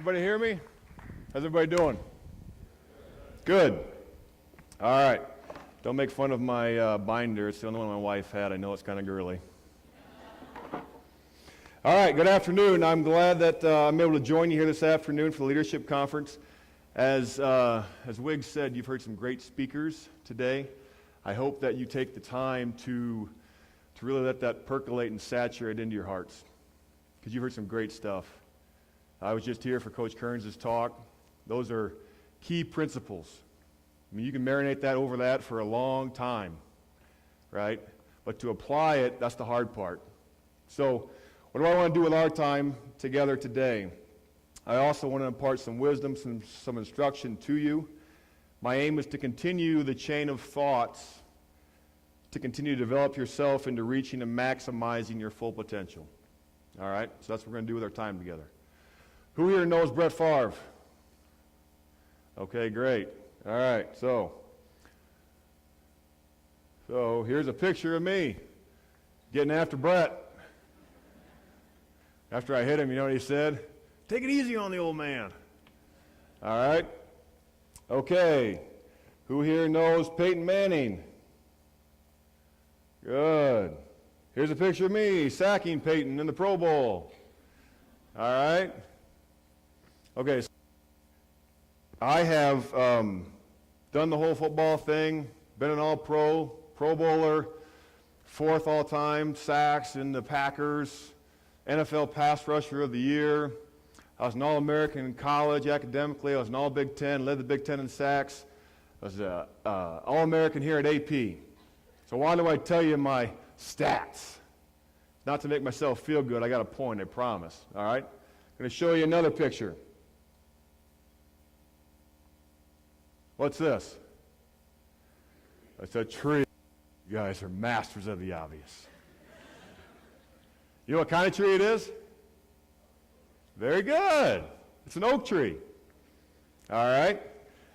everybody hear me? How's everybody doing? Good. All right. Don't make fun of my binder. It's the only one my wife had. I know it's kind of girly. All right, good afternoon. I'm glad that I'm able to join you here this afternoon for the Leadership Conference. As Wiggs said, you've heard some great speakers today. I hope that you take the time to really let that percolate and saturate into your hearts, because you've heard some great stuff. I was just here for Coach Kearns' talk. Those are key principles. I mean, you can marinate that over that for a long time, right? But to apply it, that's the hard part. So what do I want to do with our time together today? I also want to impart some wisdom, some instruction to you. My aim is to continue the chain of thoughts, to continue to develop yourself into reaching and maximizing your full potential. All right? So that's what we're going to do with our time together. Who here knows Brett Favre? Okay, great. All right, so here's a picture of me getting after Brett. After I hit him, you know what he said? Take it easy on the old man. All right. Okay. Who here knows Peyton Manning? Good. Here's a picture of me sacking Peyton in the Pro Bowl. All right. Okay. So I have done the whole football thing, been an all-pro, Pro Bowler, 4th all-time sacks in the Packers, NFL Pass Rusher of the Year. I was an All-American in college academically. I was an All-Big Ten, led the Big Ten in sacks. I was an All-American here at AP. So why do I tell you my stats? Not to make myself feel good. I got a point, I promise. All right? I'm going to show you another picture. What's this? It's a tree. You guys are masters of the obvious. You know what kind of tree it is? Very good. It's an oak tree. All right?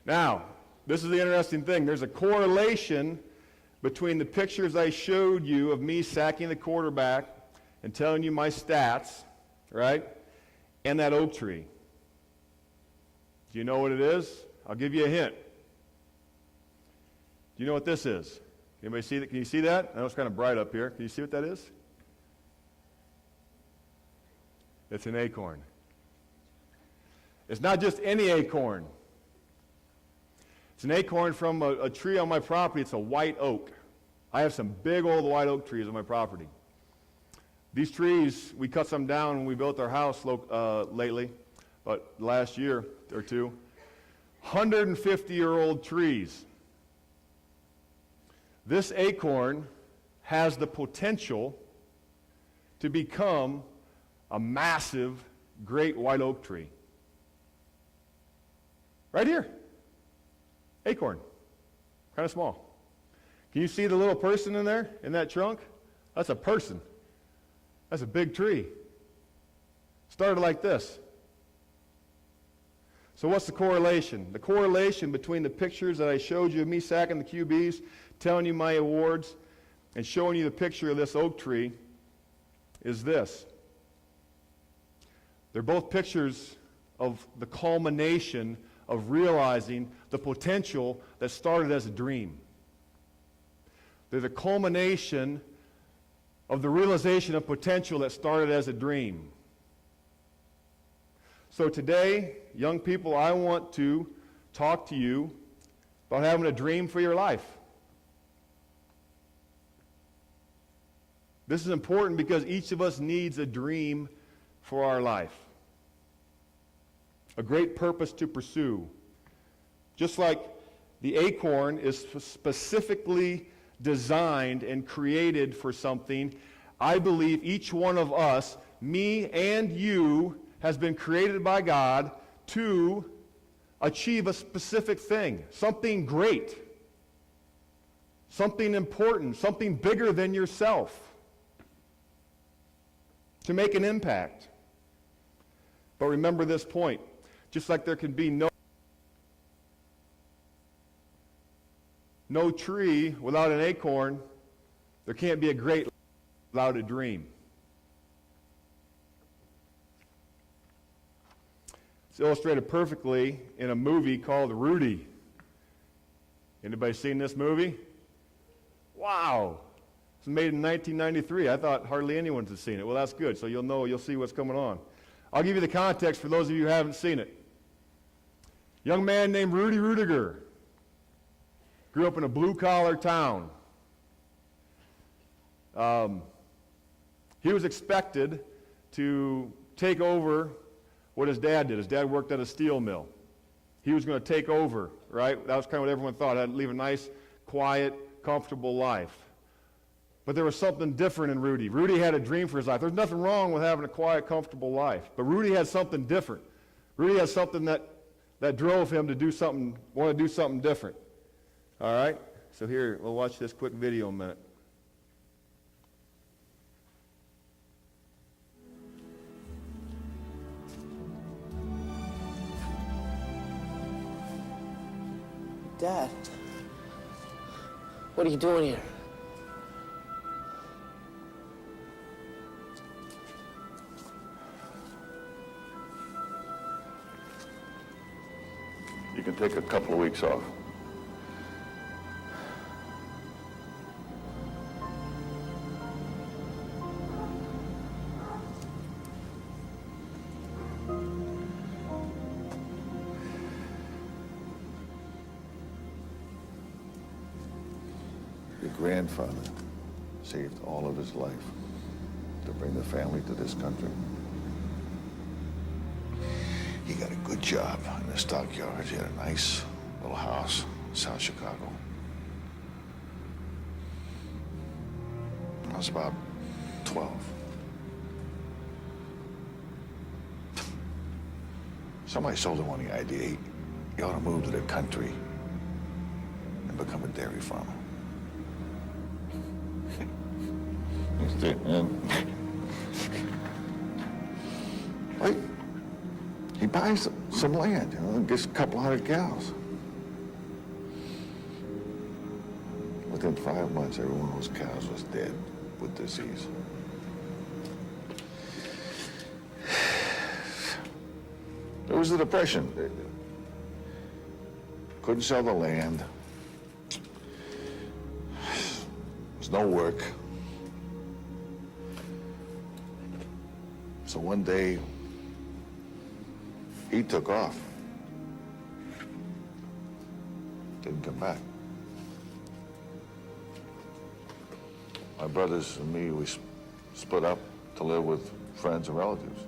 Now, this is the interesting thing. There's a correlation between the pictures I showed you of me sacking the quarterback and telling you my stats, right, and that oak tree. Do you know what it is? I'll give you a hint. Do you know what this is? Anybody see that? Can you see that? I know it's kind of bright up here. Can you see what that is? It's an acorn. It's not just any acorn. It's an acorn from a tree on my property. It's a white oak. I have some big old white oak trees on my property. These trees, we cut some down when we built our house lately, but last year or two. 150-year-old trees. This acorn has the potential to become a massive, great white oak tree. Right here. Acorn. Kind of small. Can you see the little person in there, in that trunk? That's a person. That's a big tree. Started like this. So what's the correlation? The correlation between the pictures that I showed you of me sacking the QBs, telling you my awards, and showing you the picture of this oak tree is this. They're both pictures of the culmination of realizing the potential that started as a dream. They're the culmination of the realization of potential that started as a dream. So today, young people, I want to talk to you about having a dream for your life. This is important because each of us needs a dream for our life. A great purpose to pursue. Just like the acorn is specifically designed and created for something, I believe each one of us, me and you, has been created by God to achieve a specific thing, something great, something important, something bigger than yourself, to make an impact. But remember this point, just like there can be no tree without an acorn, there can't be a great without a dream. illustrated perfectly in a movie called Rudy. Anybody seen this movie? Wow. It was made in 1993. I thought hardly anyone had seen it. Well, that's good, so you'll see what's going on. I'll give you the context for those of you who haven't seen it. Young man named Rudy Rudiger grew up in a blue-collar town. He was expected to take over what his dad did. His dad worked at a steel mill. He was going to take over, right? That was kind of what everyone thought. I'd leave a nice, quiet, comfortable life. But there was something different in Rudy. Rudy had a dream for his life. There's nothing wrong with having a quiet, comfortable life. But Rudy had something different. Rudy had something that drove him to want to do something different. All right? So here, we'll watch this quick video in a minute. Dad, what are you doing here? You can take a couple of weeks off. Your grandfather saved all of his life to bring the family to this country. He got a good job in the stockyards. He had a nice little house in South Chicago. I was about 12. Somebody sold him on the idea he ought to move to the country and become a dairy farmer. That's it, man. Right? He buys some land, and gets a couple hundred cows. Within 5 months, every one of those cows was dead with disease. There was the Depression. Couldn't sell the land. There was no work. So one day, he took off. Didn't come back. My brothers and me, we split up to live with friends and relatives.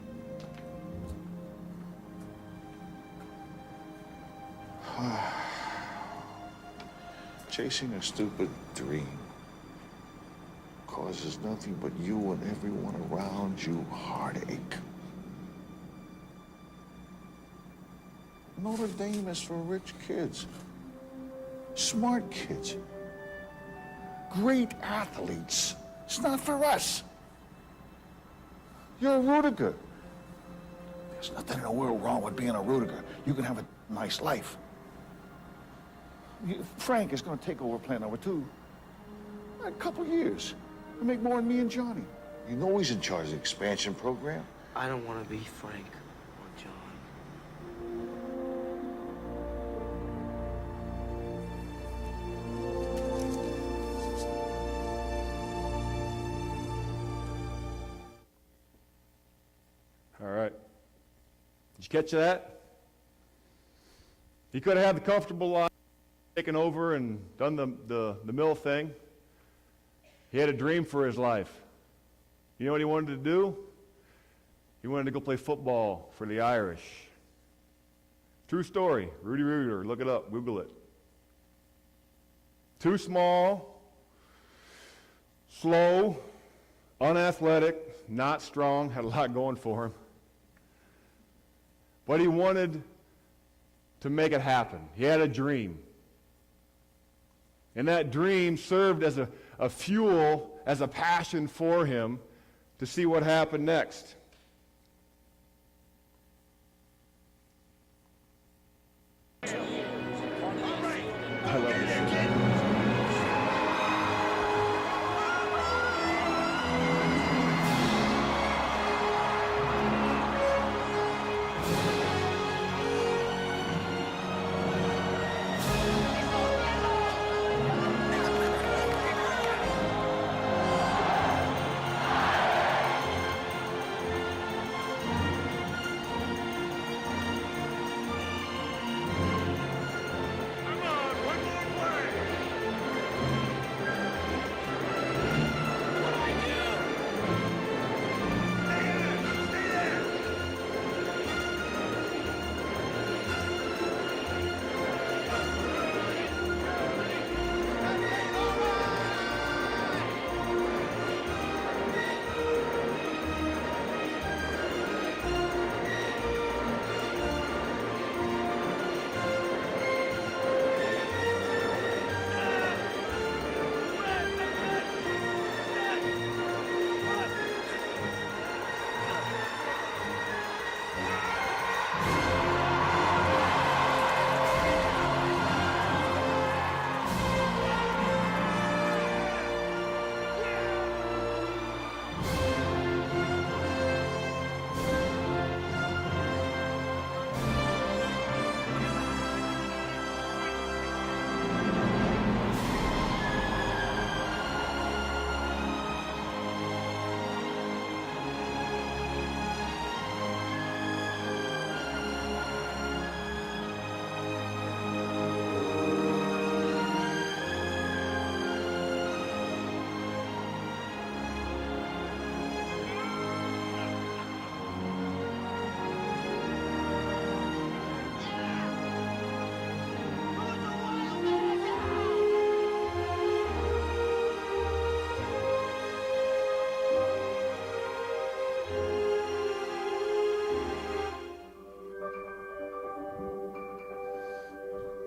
Chasing a stupid dream causes nothing but you and everyone around you heartache. Notre Dame is for rich kids, smart kids, great athletes. It's not for us. You're a Rudiger. There's nothing in the world wrong with being a Rudiger. You can have a nice life. Frank is going to take over Plant Number 2 in a couple years. He'll make more than me and Johnny. You know he's in charge of the expansion program. I don't want to be Frank or John. All right. Did you catch that? He could have had the comfortable life, taken over and done the mill thing. He had a dream for his life. You know what he wanted to do? He wanted to go play football for the Irish. True story. Rudy Rudiger. Look it up. Google it. Too small, slow, unathletic, not strong, had a lot going for him. But he wanted to make it happen. He had a dream. And that dream served as a fuel, as a passion for him to see what happened next. I love this.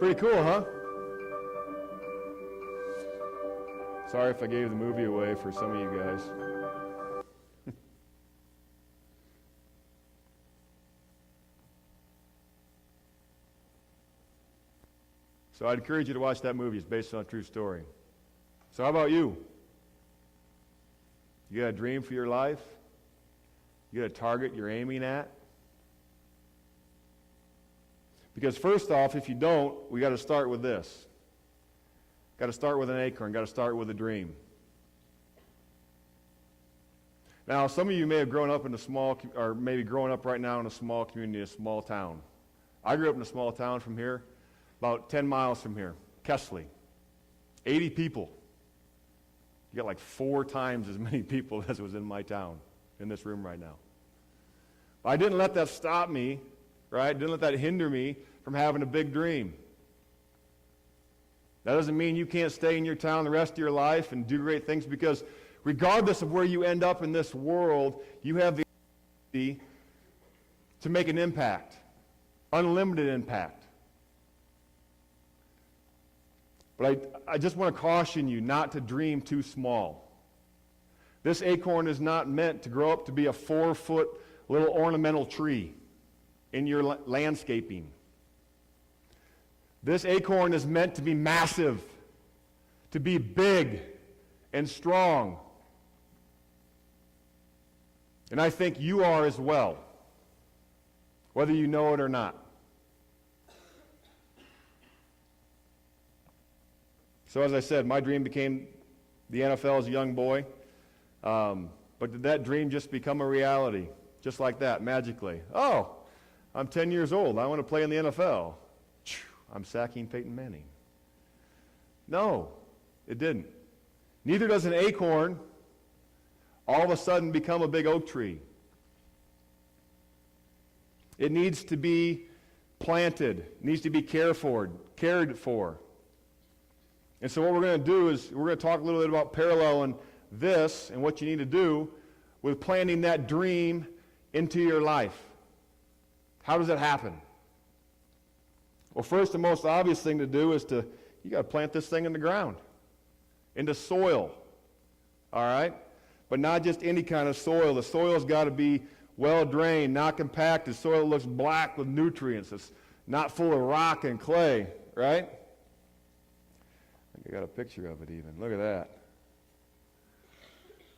Pretty cool, huh? Sorry if I gave the movie away for some of you guys. So I'd encourage you to watch that movie. It's based on a true story. So how about you? You got a dream for your life? You got a target you're aiming at? Because first off, if you don't, we got to start with this. Got to start with an acorn. Got to start with a dream. Now, some of you may have grown up in a small, or maybe growing up right now in a small community, a small town. I grew up in a small town from here, about 10 miles from here, Kesley. 80 people. You got like 4 times as many people as was in my town, in this room right now. But I didn't let that stop me, right? Didn't let that hinder me from having a big dream. That doesn't mean you can't stay in your town the rest of your life and do great things, because regardless of where you end up in this world, you have the ability to make an impact, unlimited impact. But I just want to caution you not to dream too small. This acorn is not meant to grow up to be a 4-foot little ornamental tree in your landscaping. This acorn is meant to be massive, to be big and strong. And I think you are as well, whether you know it or not. So as I said, my dream became the NFL as a young boy. But did that dream just become a reality? Just like that, magically. Oh, I'm 10 years old. I want to play in the NFL. I'm sacking Peyton Manning. No, it didn't. Neither does an acorn all of a sudden become a big oak tree. It needs to be planted, needs to be cared for. And so what we're going to do is we're going to talk a little bit about paralleling this and what you need to do with planting that dream into your life. How does that happen? Well, first and most obvious thing to do is you got to plant this thing in the ground, into soil, all right? But not just any kind of soil. The soil's got to be well drained, not compacted. Soil looks black with nutrients. It's not full of rock and clay, right? I think I got a picture of it even. Look at that.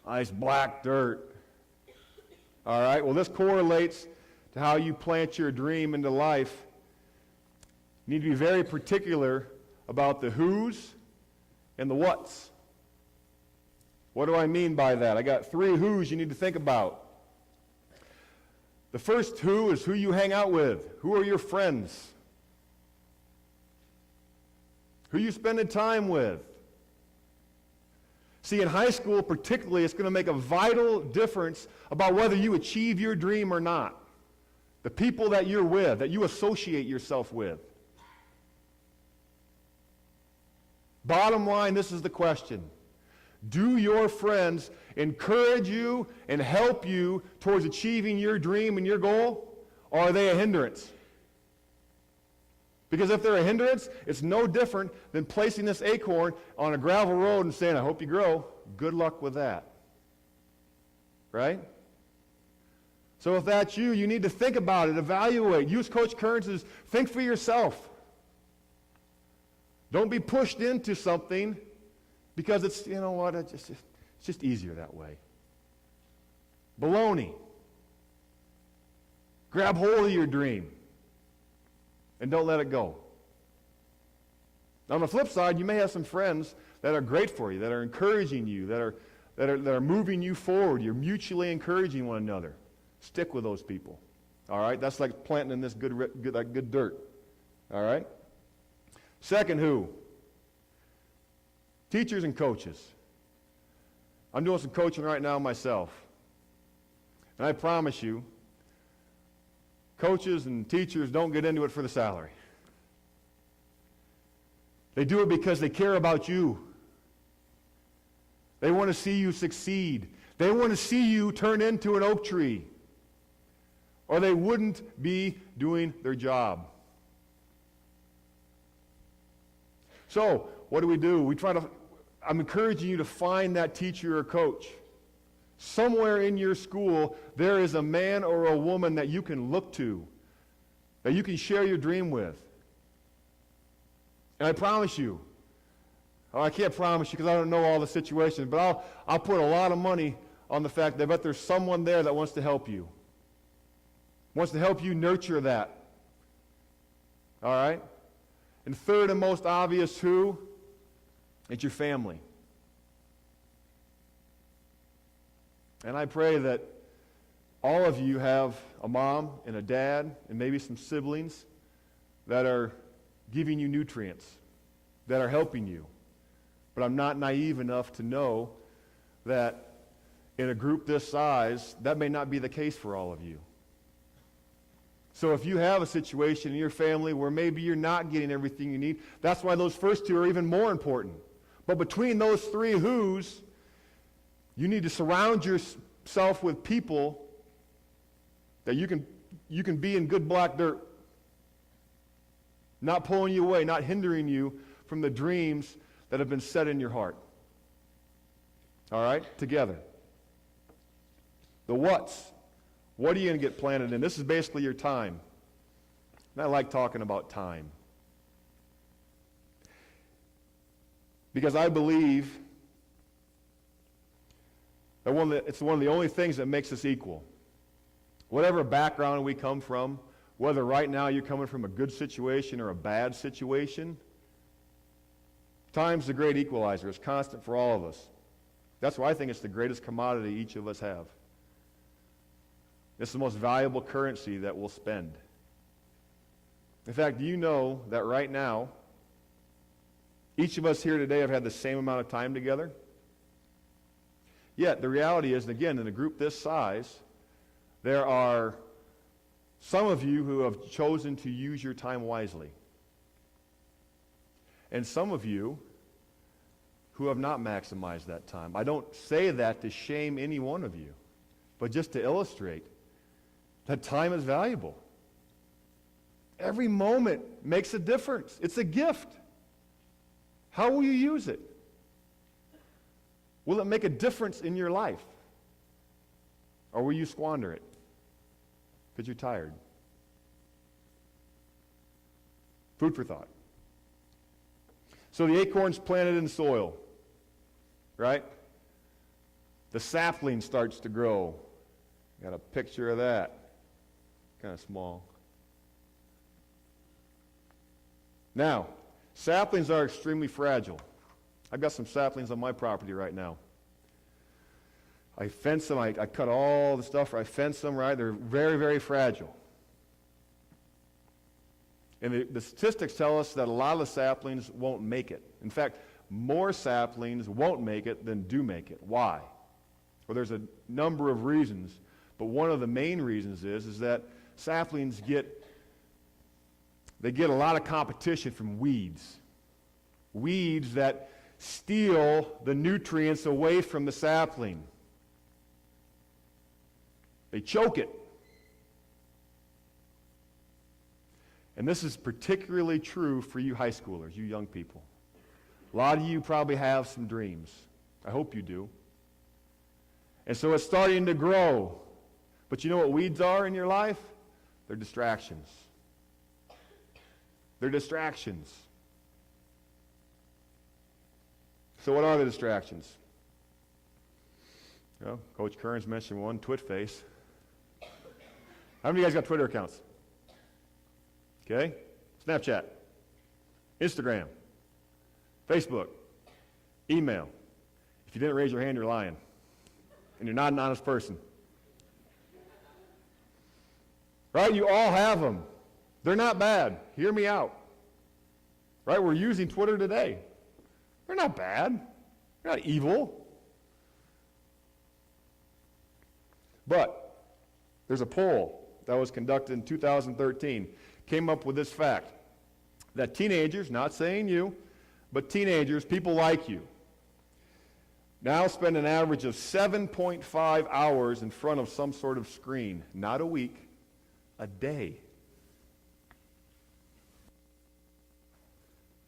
Nice black dirt. All right, well, this correlates to how you plant your dream into life. You need to be very particular about the who's and the what's. What do I mean by that? I got 3 who's you need to think about. The first who is who you hang out with. Who are your friends? Who you spending time with? See, in high school particularly, it's going to make a vital difference about whether you achieve your dream or not. The people that you're with, that you associate yourself with. Bottom line, this is the question. Do your friends encourage you and help you towards achieving your dream and your goal, or are they a hindrance? Because if they're a hindrance, it's no different than placing this acorn on a gravel road and saying, I hope you grow. Good luck with that. Right? So if that's you, you need to think about it, evaluate. Use Coach Kearns' think for yourself. Don't be pushed into something because it's, you know what, it's just easier that way. Baloney. Grab hold of your dream and don't let it go. Now, on the flip side, you may have some friends that are great for you, that are encouraging you, that are moving you forward. You're mutually encouraging one another. Stick with those people. All right? That's like planting in this good dirt. All right? Second who? Teachers and coaches. I'm doing some coaching right now myself. And I promise you, coaches and teachers don't get into it for the salary. They do it because they care about you. They want to see you succeed. They want to see you turn into an oak tree, or they wouldn't be doing their job. So, what do? I'm encouraging you to find that teacher or coach. Somewhere in your school, there is a man or a woman that you can look to, that you can share your dream with. And I promise you, I can't promise you because I don't know all the situations, but I'll put a lot of money on the fact that I bet there's someone there that wants to help you. Wants to help you nurture that. All right? And third and most obvious, who? It's your family. And I pray that all of you have a mom and a dad and maybe some siblings that are giving you nutrients, that are helping you. But I'm not naive enough to know that in a group this size, that may not be the case for all of you. So if you have a situation in your family where maybe you're not getting everything you need, that's why those first two are even more important. But between those three who's, you need to surround yourself with people that you can be in good black dirt, not pulling you away, not hindering you from the dreams that have been set in your heart. All right? Together. The what's. What are you going to get planted in? This is basically your time. And I like talking about time. Because I believe that it's one of the only things that makes us equal. Whatever background we come from, whether right now you're coming from a good situation or a bad situation, time's the great equalizer. It's constant for all of us. That's why I think it's the greatest commodity each of us have. It's the most valuable currency that we'll spend. In fact, do you know that right now, each of us here today have had the same amount of time together? Yet, the reality is, and again, in a group this size, there are some of you who have chosen to use your time wisely. And some of you who have not maximized that time. I don't say that to shame any one of you, but just to illustrate that time is valuable. Every moment makes a difference. It's a gift. How will you use it? Will it make a difference in your life? Or will you squander it because you're tired? Food for thought. So the acorn's planted in soil, right? The sapling starts to grow. Got a picture of that. Kind of small. Now, saplings are extremely fragile. I've got some saplings on my property right now. I fence them. I cut all the stuff. I fence them, right? They're very, very fragile. And the statistics tell us that a lot of the saplings won't make it. In fact, more saplings won't make it than do make it. Why? Well, there's a number of reasons, but one of the main reasons is that saplings get a lot of competition from weeds. Weeds that steal the nutrients away from the sapling. They choke it. And this is particularly true for you high schoolers, you young people. A lot of you probably have some dreams. I hope you do. And so it's starting to grow. But you know what weeds are in your life? They're distractions. They're distractions. So what are the distractions? Well, Coach Kearns mentioned one, Twitface. How many of you guys got Twitter accounts? Okay? Snapchat, Instagram, Facebook, email. If you didn't raise your hand, you're lying. And you're not an honest person. Right? You all have them. They're not bad. Hear me out. Right? We're using Twitter today. They're not bad. They're not evil. But there's a poll that was conducted in 2013, came up with this fact, that teenagers, not saying you, but teenagers, people like you, now spend an average of 7.5 hours in front of some sort of screen, not a week, a day.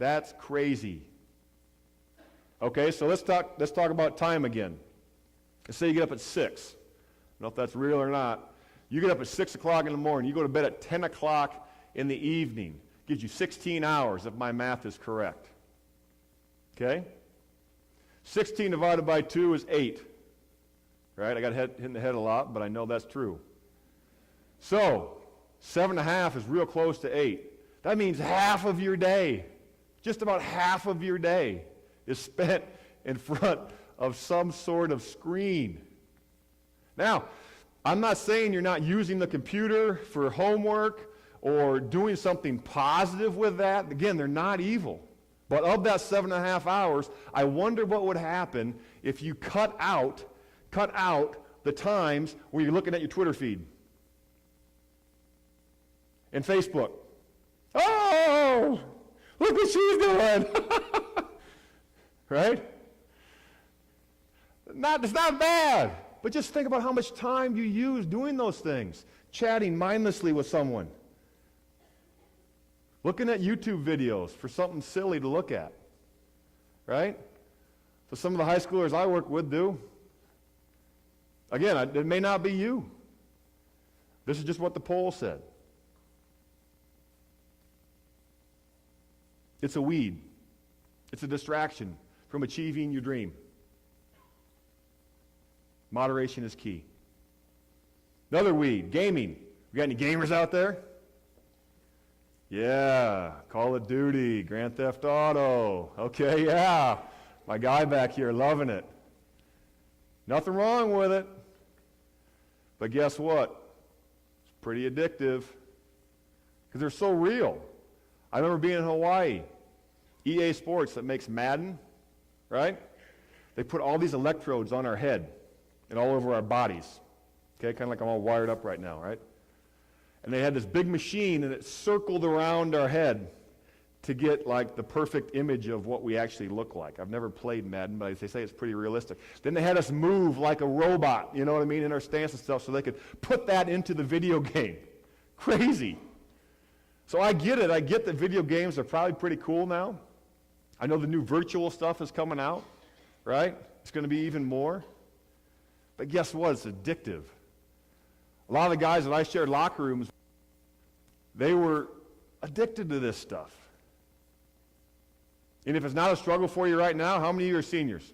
That's crazy. Okay, so let's talk about time again. Let's say you get up at 6. I don't know if that's real or not. You get up at 6 o'clock in the morning. You go to bed at 10 o'clock in the evening. Gives you 16 hours if my math is correct. Okay? 16 divided by 2 is 8. Right? I got hit in the head a lot, but I know that's true. So, 7.5 is real close to 8. That means half of your day, just about half of your day, is spent in front of some sort of screen. Now, I'm not saying you're not using the computer for homework or doing something positive with that. Again, they're not evil. But of that 7.5 hours, I wonder what would happen if you cut out the times where you're looking at your Twitter feed and Facebook. Oh, look what she's doing. Right? It's not bad. But just think about how much time you use doing those things. Chatting mindlessly with someone. Looking at YouTube videos for something silly to look at. Right? So some of the high schoolers I work with do. Again, it may not be you. This is just what the poll said. It's a weed. It's a distraction from achieving your dream. Moderation is key. Another weed, gaming. We got any gamers out there? Yeah, Call of Duty, Grand Theft Auto. Okay, yeah. My guy back here loving it. Nothing wrong with it. But guess what? It's pretty addictive because they're so real. I remember being in Hawaii. EA Sports that makes Madden, right? They put all these electrodes on our head and all over our bodies. Okay, kind of like I'm all wired up right now, right? And they had this big machine and it circled around our head to get like the perfect image of what we actually look like. I've never played Madden, but they say it's pretty realistic. Then they had us move like a robot, you know what I mean, in our stance and stuff so they could put that into the video game. Crazy. So I get it. I get that video games are probably pretty cool now. I know the new virtual stuff is coming out, right? It's going to be even more. But guess what? It's addictive. A lot of the guys that I shared locker rooms, they were addicted to this stuff. And if it's not a struggle for you right now, how many of you are seniors?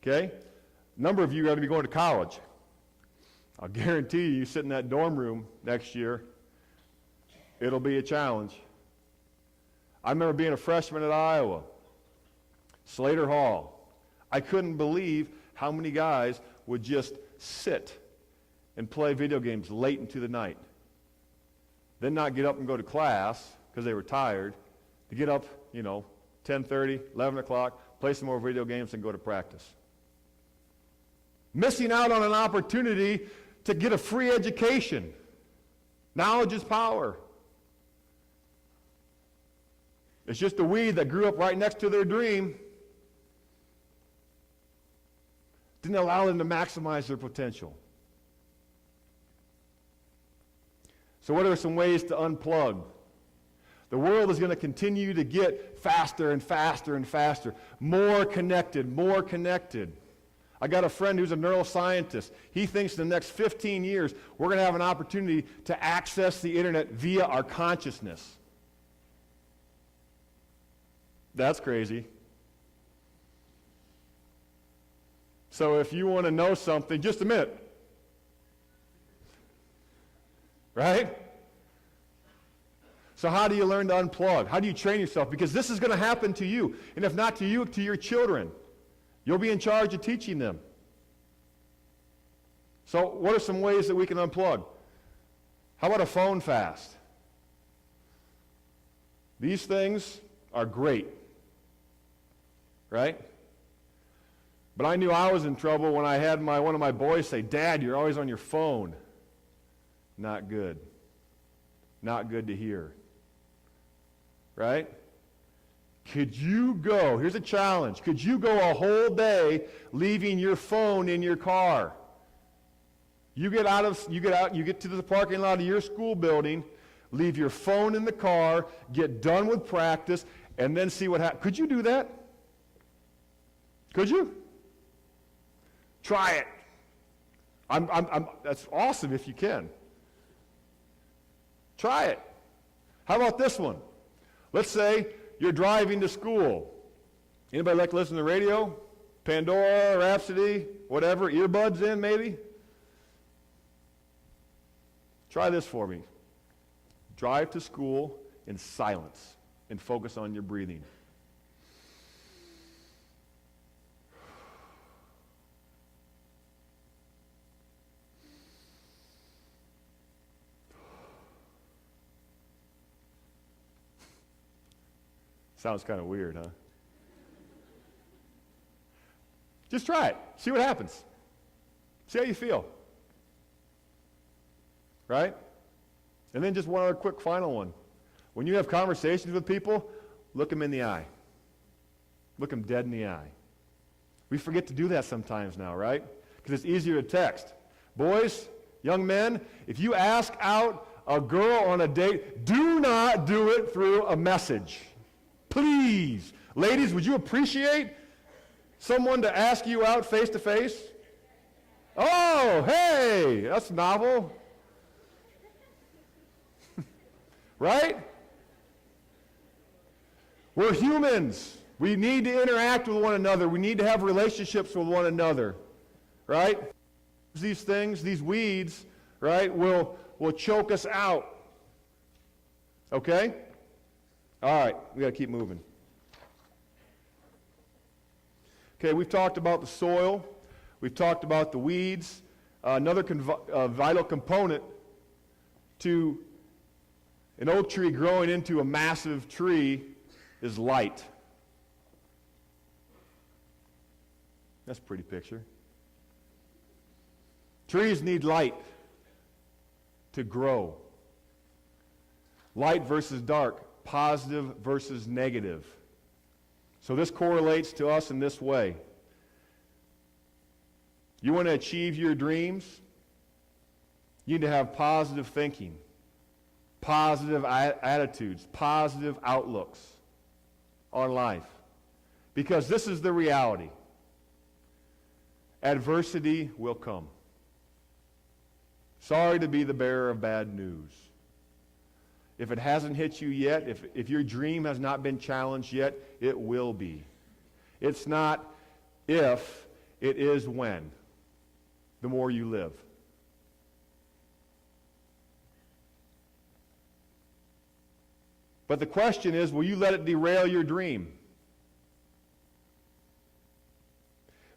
Okay? A number of you are going to be going to college. I'll guarantee you sit in that dorm room next year, it'll be a challenge. I remember being a freshman at Iowa, Slater Hall. I couldn't believe how many guys would just sit and play video games late into the night. Then not get up and go to class because they were tired. To get up, 10:30, 11 o'clock, play some more video games and go to practice. Missing out on an opportunity to get a free education. Knowledge is power. It's just a weed that grew up right next to their dream. Didn't allow them to maximize their potential. So what are some ways to unplug? The world is going to continue to get faster and faster and faster. More connected, more connected. I got a friend who's a neuroscientist. He thinks in the next 15 years we're going to have an opportunity to access the internet via our consciousness. That's crazy. So if you want to know something, just a minute. Right? So how do you learn to unplug? How do you train yourself? Because this is going to happen to you. And if not to you, to your children. You'll be in charge of teaching them. So what are some ways that we can unplug? How about a phone fast? These things are great. Right? But I knew I was in trouble when I had one of my boys say, "Dad, you're always on your phone." Not good. Not good to hear. Right? Could you go, here's a challenge, could you go a whole day leaving your phone in your car? You get to the parking lot of your school building, leave your phone in the car, get done with practice, and then see what happens. Could you do that? Could you? Try it. That's awesome if you can. Try it. How about this one? Let's say you're driving to school. Anybody like to listen to the radio? Pandora, Rhapsody, whatever, earbuds in maybe? Try this for me. Drive to school in silence and focus on your breathing. Sounds kind of weird, huh? Just try it. See what happens. See how you feel. Right? And then just one other quick final one. When you have conversations with people, look them in the eye. Look them dead in the eye. We forget to do that sometimes now, right? Because it's easier to text. Boys, young men, if you ask out a girl on a date, do not do it through a message. Please. Ladies, would you appreciate someone to ask you out face to face? Oh, hey, that's novel. Right? We're humans. We need to interact with one another. We need to have relationships with one another. Right? These things, these weeds, right, will choke us out. Okay? All right, we got to keep moving. Okay, we've talked about the soil. We've talked about the weeds. Another vital component to an oak tree growing into a massive tree is light. That's a pretty picture. Trees need light to grow. Light versus dark. Positive versus negative. So this correlates to us in this way. You want to achieve your dreams? You need to have positive thinking, positive attitudes, positive outlooks on life. Because this is the reality. Adversity will come. Sorry to be the bearer of bad news. If it hasn't hit you yet, if your dream has not been challenged yet, it will be. It's not if, it is when, the more you live. But the question is, will you let it derail your dream?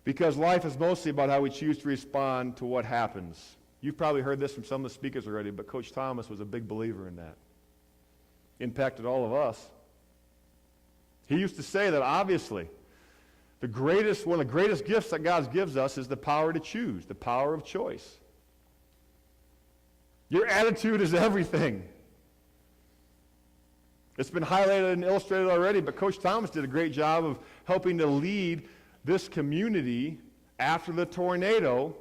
Because life is mostly about how we choose to respond to what happens. You've probably heard this from some of the speakers already, but Coach Thomas was a big believer in that. Impacted all of us. He used to say that obviously one of the greatest gifts that God gives us is the power to choose, the power of choice. Your attitude is everything. It's been highlighted and illustrated already, but Coach Thomas did a great job of helping to lead this community after the tornado,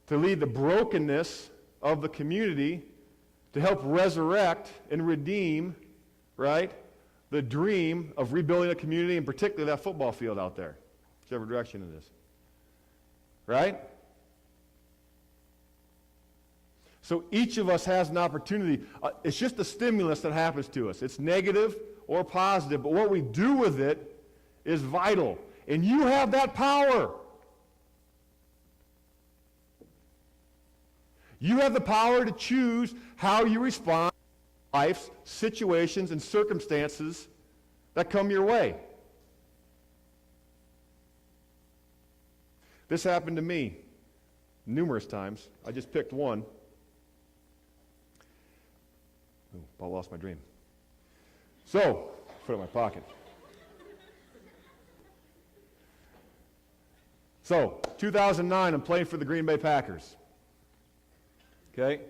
to lead the brokenness of the community, to help resurrect and redeem, right, the dream of rebuilding a community, and particularly that football field out there, whichever direction it is. Right? So each of us has an opportunity. It's just a stimulus that happens to us. It's negative or positive, but what we do with it is vital. And you have that power. You have the power to choose how you respond to life's situations and circumstances that come your way. This happened to me numerous times. I just picked one. Ooh, I lost my dream. So, put it in my pocket. So, 2009, I'm playing for the Green Bay Packers. Okay?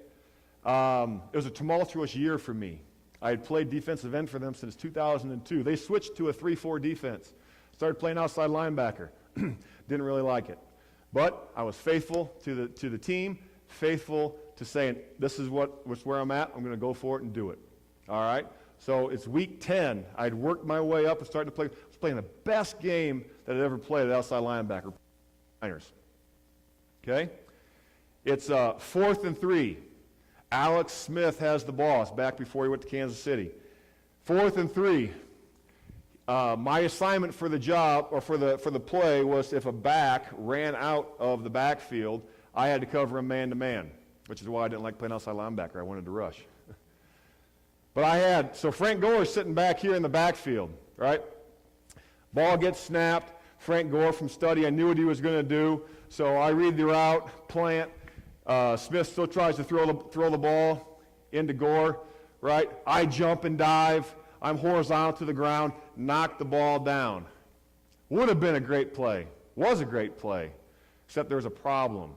It was a tumultuous year for me. I had played defensive end for them since 2002. They switched to a 3-4 defense. Started playing outside linebacker. Didn't really like it. But I was faithful to the team, faithful to saying, this is where I'm at, I'm going to go for it and do it. All right? So it's week 10. I'd worked my way up and started to play. I was playing the best game that I'd ever played at outside linebacker. Niners. Okay? It's 4th and 3. Alex Smith has the ball. It's back before he went to Kansas City. 4th and 3. My assignment for the job, or for the play, was if a back ran out of the backfield, I had to cover him man-to-man, which is why I didn't like playing outside linebacker. I wanted to rush. But so Frank Gore is sitting back here in the backfield, right? Ball gets snapped. Frank Gore from study, I knew what he was going to do, so I read the route, plant. Smith still tries to throw the ball into Gore, right? I jump and dive. I'm horizontal to the ground, knock the ball down. Would have been a great play. Was a great play, except there was a problem.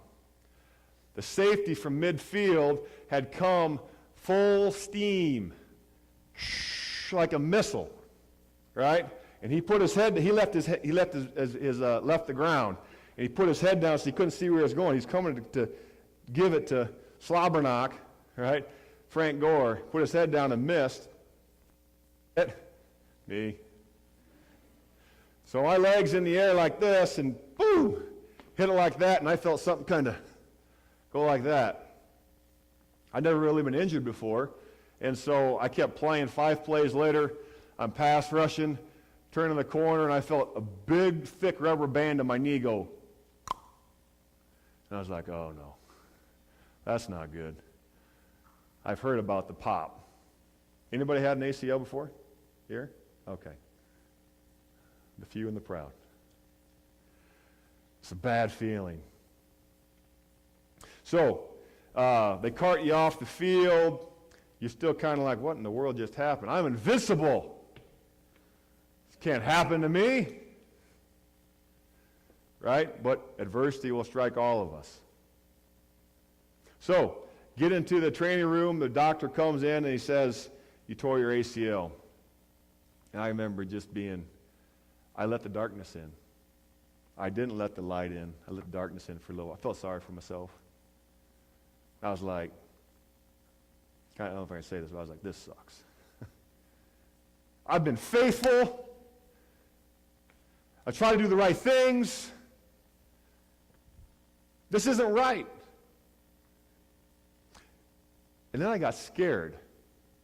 The safety from midfield had come full steam, like a missile, right? And he put his head. He left the ground, and he put his head down so he couldn't see where he was going. He's coming to give it to Slobberknock, right? Frank Gore put his head down and missed. Me. So my legs in the air like this, and boom, hit it like that, and I felt something kind of go like that. I'd never really been injured before, and so I kept playing. 5 plays later, I'm pass rushing, turning the corner, and I felt a big, thick rubber band on my knee go. And I was like, oh, no, that's not good. I've heard about the pop. Anybody had an ACL before? Here? Okay. The few and the proud. It's a bad feeling. So, they cart you off the field. You're still kind of like, what in the world just happened? I'm invincible. This can't happen to me. Right? But adversity will strike all of us. So, get into the training room. The doctor comes in and he says, you tore your ACL. And I remember just I let the darkness in. I didn't let the light in. I let the darkness in for a little. I felt sorry for myself. I was like, I don't know if I can say this, but I was like, this sucks. I've been faithful. I try to do the right things. This isn't right. And then I got scared.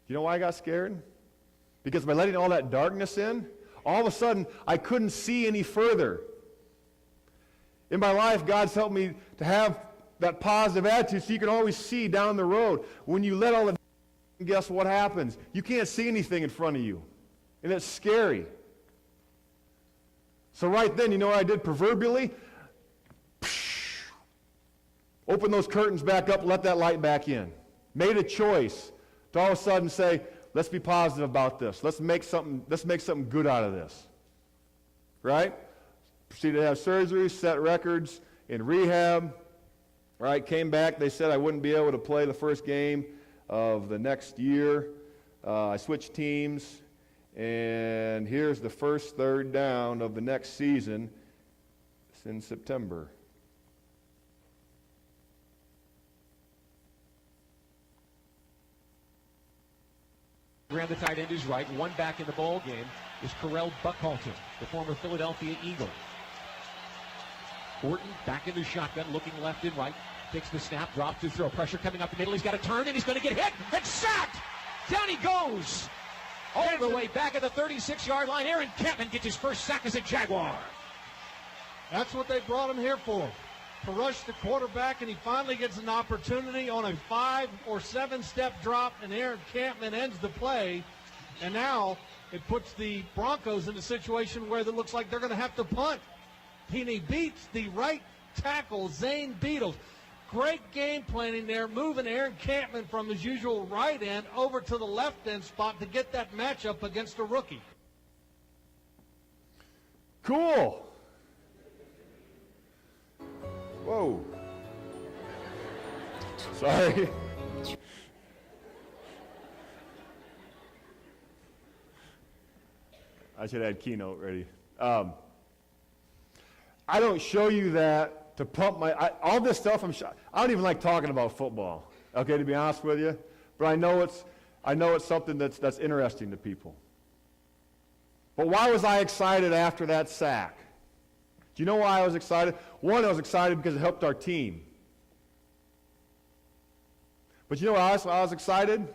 You know why I got scared? Because by letting all that darkness in, all of a sudden, I couldn't see any further. In my life, God's helped me to have that positive attitude so you can always see down the road. When you let all the guess what happens? You can't see anything in front of you. And it's scary. So right then, you know what I did proverbially? Open those curtains back up, let that light back in. Made a choice to all of a sudden say, let's be positive about this. Let's make something good out of this. Right? Proceeded to have surgery, set records in rehab. Right? Came back. They said I wouldn't be able to play the first game of the next year. I switched teams. And here's the first third down of the next season. It's in September. Graham, the tight end, is right. One back in the ball game is Correll Buckhalter, the former Philadelphia Eagle. Orton back in the shotgun, looking left and right. Takes the snap, drops his throw. Pressure coming up the middle. He's got to turn, and he's going to get hit and sacked. Down he goes. All the way back at the 36-yard line. Aaron Kampman gets his first sack as a Jaguar. That's what they brought him here for. To rush the quarterback, and he finally gets an opportunity on a 5 or 7-step drop, and Aaron Kampman ends the play. And now it puts the Broncos in a situation where it looks like they're going to have to punt. And he beats the right tackle, Zane Beatles. Great game planning there, moving Aaron Kampman from his usual right end over to the left end spot to get that matchup against a rookie. Cool. Whoa. Sorry. I should have had keynote ready. I don't show you that to pump all this stuff. I don't even like talking about football. okay, to be honest with you. But I know it's something that's interesting to people. But why was I excited after that sack? Do you know why I was excited? One, I was excited because it helped our team. But you know why I was excited?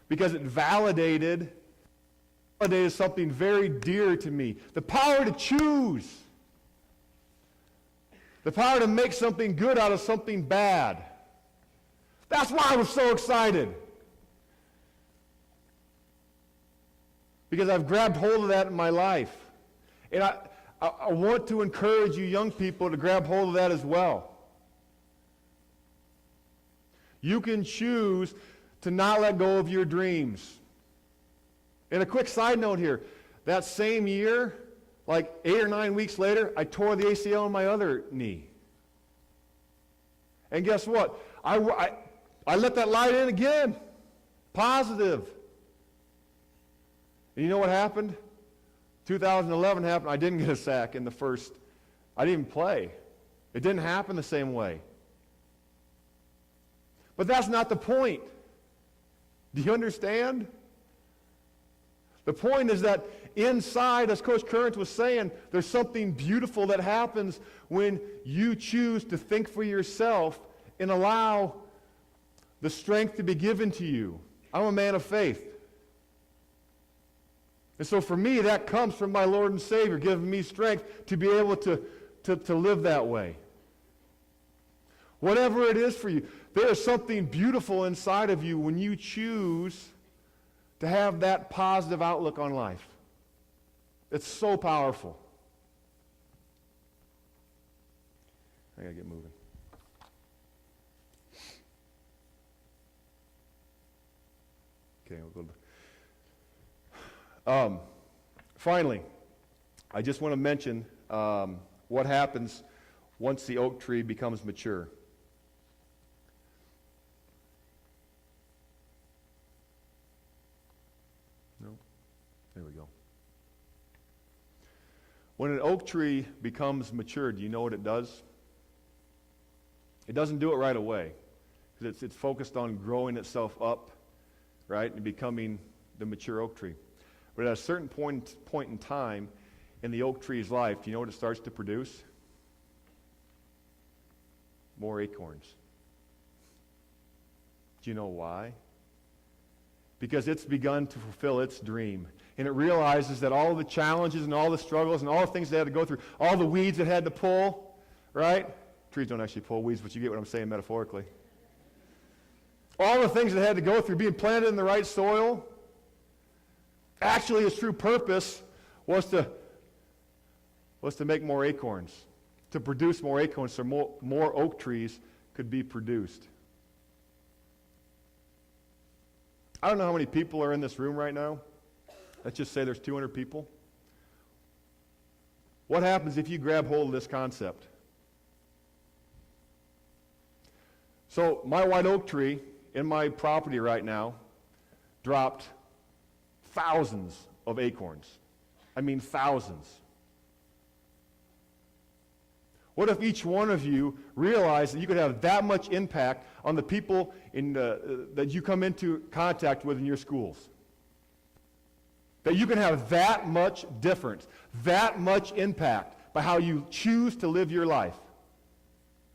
Because it validated something very dear to me. The power to choose. The power to make something good out of something bad. That's why I was so excited. Because I've grabbed hold of that in my life. And I want to encourage you young people to grab hold of that as well. You can choose to not let go of your dreams. And a quick side note here. That same year, like 8 or 9 weeks later, I tore the ACL in my other knee. And guess what? I let that light in again. Positive. And you know what happened? 2011 happened. I didn't get a sack in the first. I didn't even play. It didn't happen the same way. But that's not the point. Do you understand? The point is that inside, as Coach Current was saying, there's something beautiful that happens when you choose to think for yourself and allow the strength to be given to you. I'm a man of faith. And so for me, that comes from my Lord and Savior, giving me strength to be able to live that way. Whatever it is for you, there is something beautiful inside of you when you choose to have that positive outlook on life. It's so powerful. I gotta get moving. Okay, we'll go. Finally, I just want to mention what happens once the oak tree becomes mature. No? There we go. When an oak tree becomes mature, do you know what it does? It doesn't do it right away, because it's focused on growing itself up, right, and becoming the mature oak tree. But at a certain point in time in the oak tree's life, do you know what it starts to produce? More acorns. Do you know why? Because it's begun to fulfill its dream. And it realizes that all the challenges and all the struggles and all the things they had to go through, all the weeds it had to pull, right? Trees don't actually pull weeds, but you get what I'm saying metaphorically. All the things it had to go through, being planted in the right soil, actually its true purpose was to make more acorns, to produce more acorns so more oak trees could be produced. I don't know how many people are in this room right now. Let's just say there's 200 people. What happens if you grab hold of this concept? So my white oak tree in my property right now dropped thousands of acorns. I mean thousands. What if each one of you realized that you could have that much impact on the people that you come into contact with in your schools? That you can have that much difference, that much impact by how you choose to live your life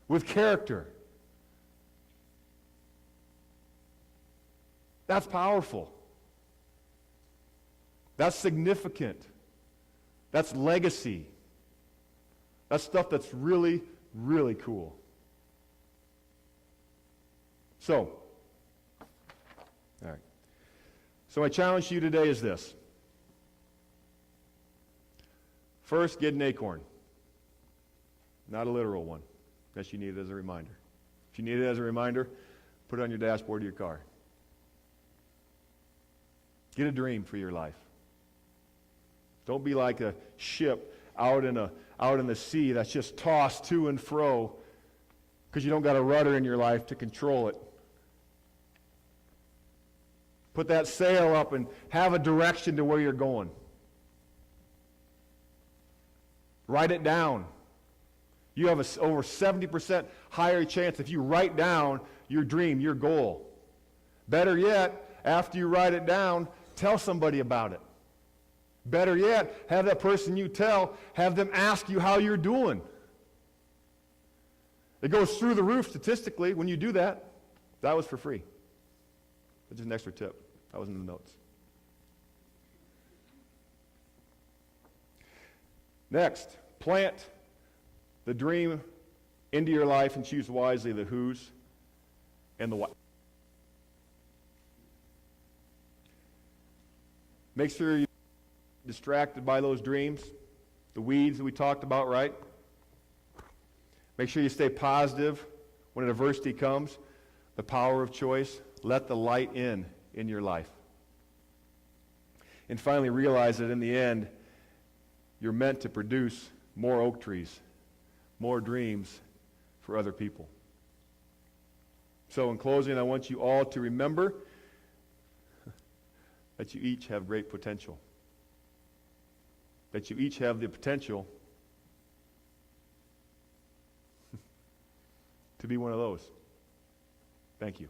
with character. That's powerful. That's significant. That's legacy. That's stuff that's really, really cool. So, all right. So my challenge to you today is this. First, get an acorn. Not a literal one, unless you need it as a reminder. If you need it as a reminder, put it on your dashboard of your car. Get a dream for your life. Don't be like a ship out in the sea that's just tossed to and fro because you don't got a rudder in your life to control it. Put that sail up and have a direction to where you're going. Write it down. You have over 70% higher chance if you write down your dream, your goal. Better yet, after you write it down, tell somebody about it. Better yet, have that person you tell, have them ask you how you're doing. It goes through the roof statistically when you do that. That was for free. That's just an extra tip. That was in the notes. Next, plant the dream into your life and choose wisely the who's and the what. Make sure you're distracted by those dreams, the weeds that we talked about, right? Make sure you stay positive when adversity comes. The power of choice. Let the light in your life. And finally, realize that in the end, you're meant to produce more oak trees, more dreams for other people. So in closing, I want you all to remember that you each have great potential. That you each have the potential to be one of those. Thank you.